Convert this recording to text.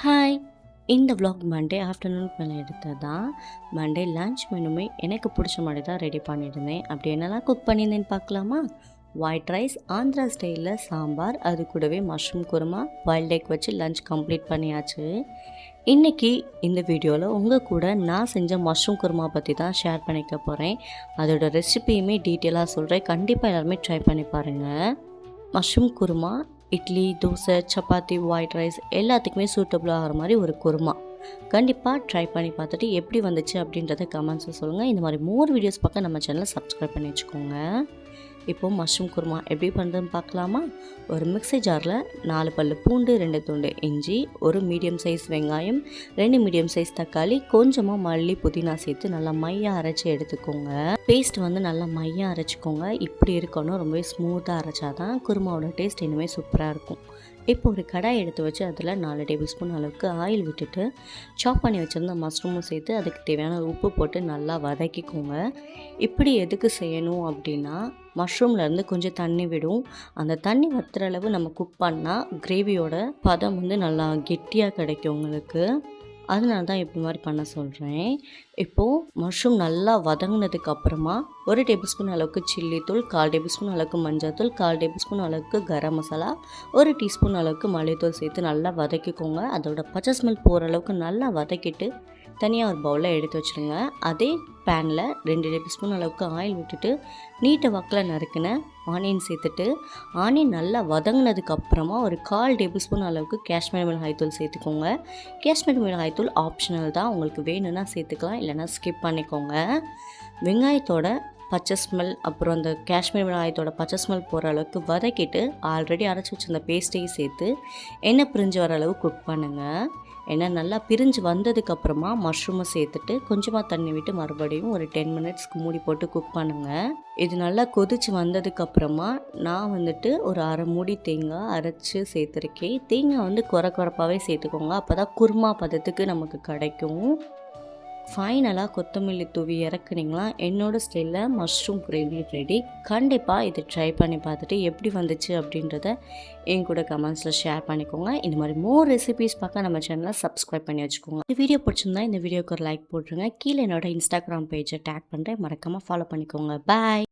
Hi! இந்த vlog Monday afternoon மேலே எடுத்தது தான். மண்டே லன்ச் மெனுமே எனக்கு பிடிச்ச மாதிரி தான் ரெடி பண்ணியிருந்தேன். அப்படி என்னெல்லாம் குக் பண்ணியிருந்தேன்னு பார்க்கலாமா? ஒயிட் ரைஸ், ஆந்திரா ஸ்டைலில் சாம்பார், அது கூடவே மஷ்ரூம் குருமா, பாயில்ட் எக் வச்சு லன்ச் கம்ப்ளீட் பண்ணியாச்சு. இன்றைக்கி இந்த வீடியோவில் உங்கள் கூட நான் செஞ்ச மஷ்ரூம் குருமா பற்றி தான் ஷேர் பண்ணிக்க போகிறேன். அதோட ரெசிபியுமே டீட்டெயிலாக சொல்கிறேன். கண்டிப்பாக எல்லாருமே ட்ரை பண்ணி பாருங்கள். Mushroom kurma idli, dosa, chapati, white rice எல்லாத்துக்குமே சூட்டபுள் ஆகிற மாதிரி ஒரு குருமா. கண்டிப்பாக ட்ரை பண்ணி பார்த்துட்டு எப்படி வந்துச்சு அப்படின்றத கமெண்ட்ஸில் சொல்லுங்கள். இந்த மாதிரி மோர் வீடியோஸ் பார்க்க நம்ம சேனலை சப்ஸ்கிரைப் பண்ணி வச்சுக்கோங்க. இப்போது மஷ்ரூம் குருமா எப்படி பண்ணுறதுன்னு பார்க்கலாமா? ஒரு மிக்ஸி ஜாரில் 4 பல்லு பூண்டு, 2 துண்டு இஞ்சி, ஒரு மீடியம் சைஸ் வெங்காயம், 2 மீடியம் சைஸ் தக்காளி, கொஞ்சமாக மல்லி, புதினா சேர்த்து நல்லா மையாக அரைச்சி எடுத்துக்கோங்க. பேஸ்ட் வந்து நல்லா மையாக அரைச்சிக்கோங்க. இப்படி இருக்கணும், ரொம்பவே ஸ்மூத்தாக அரைச்சாதான் குருமாவோட டேஸ்ட் இன்னுமே சூப்பராக இருக்கும். இப்போ ஒரு கடாய் எடுத்து வச்சு அதில் 4 டேபிள் ஸ்பூன் அளவுக்கு ஆயில் விட்டுட்டு சாப் பண்ணி வச்சுருந்த மஷ்ரூமும் சேர்த்து அதுக்கு தேவையான உப்பு போட்டு நல்லா வதக்கிக்கோங்க. இப்படி எதுக்கு செய்யணும் அப்படின்னா, மஷ்ரூம்லேருந்து கொஞ்சம் தண்ணி விடும். அந்த தண்ணி வத்துற அளவு நம்ம குக் பண்ணால் கிரேவியோட பதம் வந்து நல்லா கெட்டியாக கிடைக்கும் உங்களுக்கு. அதனால தான் இப்படி மாதிரி பண்ண சொல்கிறேன். இப்போது மஷ்ரூம் நல்லா வதங்கினதுக்கு அப்புறமா 1 டேபிள் ஸ்பூன் அளவுக்கு சில்லி தூள், 1/4 டேபிள் ஸ்பூன் அளவுக்கு மஞ்சள் தூள், 1/4 டேபிள் ஸ்பூன் அளவுக்கு கரம் மசாலா, 1 டீஸ்பூன் அளவுக்கு மல்லித்தூள் சேர்த்து நல்லா வதக்கிக்கோங்க. அதோட பச்சை ஸ்மெல் போகிற அளவுக்கு நல்லா வதக்கிட்டு தனியாக ஒரு பவுலில் எடுத்து வச்சுருங்க. அதே பேனில் 2 டேபிள் ஸ்பூன் அளவுக்கு ஆயில் விட்டுட்டு நீட்டை வாக்கில் நறுக்கின ஆனியன் சேர்த்துட்டு ஆனியன் நல்லா வதங்கினதுக்கு அப்புறமா ஒரு 1/4 டேபிள் ஸ்பூன் அளவுக்கு காஷ்மீரி மிளகாய்த்தூள் சேர்த்துக்கோங்க. காஷ்மீரி மிளகாய்த்தூள் ஆப்ஷனல் தான், உங்களுக்கு வேணும்னா சேர்த்துக்கலாம், இல்லைனா ஸ்கிப் பண்ணிக்கோங்க. வெங்காயத்தோட பச்சை ஸ்மெல் அப்புறம் அந்த காஷ்மீர் மிளகாயத்தோட பச்சை ஸ்மெல் போகிற அளவுக்கு வதக்கிட்டு ஆல்ரெடி அரைச்சி வச்சுருந்த பேஸ்ட்டையும் சேர்த்து எண்ணெய் பிரிஞ்சு வர அளவு குக் பண்ணுங்கள். எண்ணெய் நல்லா பிரிஞ்சு வந்ததுக்கப்புறமா மஷ்ரூமை சேர்த்துட்டு கொஞ்சமாக தண்ணி விட்டு மறுபடியும் ஒரு 10 மினிட்ஸ்க்கு மூடி போட்டு குக் பண்ணுங்கள். இது நல்லா கொதித்து வந்ததுக்கப்புறமா நான் வந்துட்டு ஒரு அரை மூடி தேங்காய் அரைச்சி சேர்த்துருக்கேன். தேங்காய் வந்து குறைப்பாகவே சேர்த்துக்கோங்க, அப்போ தான் குருமா பதத்துக்கு நமக்கு கிடைக்கும். ஃபைனலாக கொத்தமல்லி தூவி இறக்குனீங்களா, என்னோடய ஸ்டைலில் மஷ்ரூம் கிரேவி ரெடி. கண்டிப்பாக இதை ட்ரை பண்ணி பார்த்துட்டு எப்படி வந்துச்சு அப்படின்றத என் கூட கமெண்ட்ஸில் ஷேர் பண்ணிக்கோங்க. இந்த மாதிரி மோர் ரெசிபீஸ் பார்க்க நம்ம சேனலை சப்ஸ்கிரைப் பண்ணி வச்சுக்கோங்க. இந்த வீடியோ பிடிச்சிருந்தா இந்த வீடியோக்கு ஒரு லைக் போட்டுருங்க. கீழே என்னோட இன்ஸ்டாகிராம் பேஜை டேக் பண்ணுறேன், மறக்காமல் ஃபாலோ பண்ணிக்கோங்க. பாய்.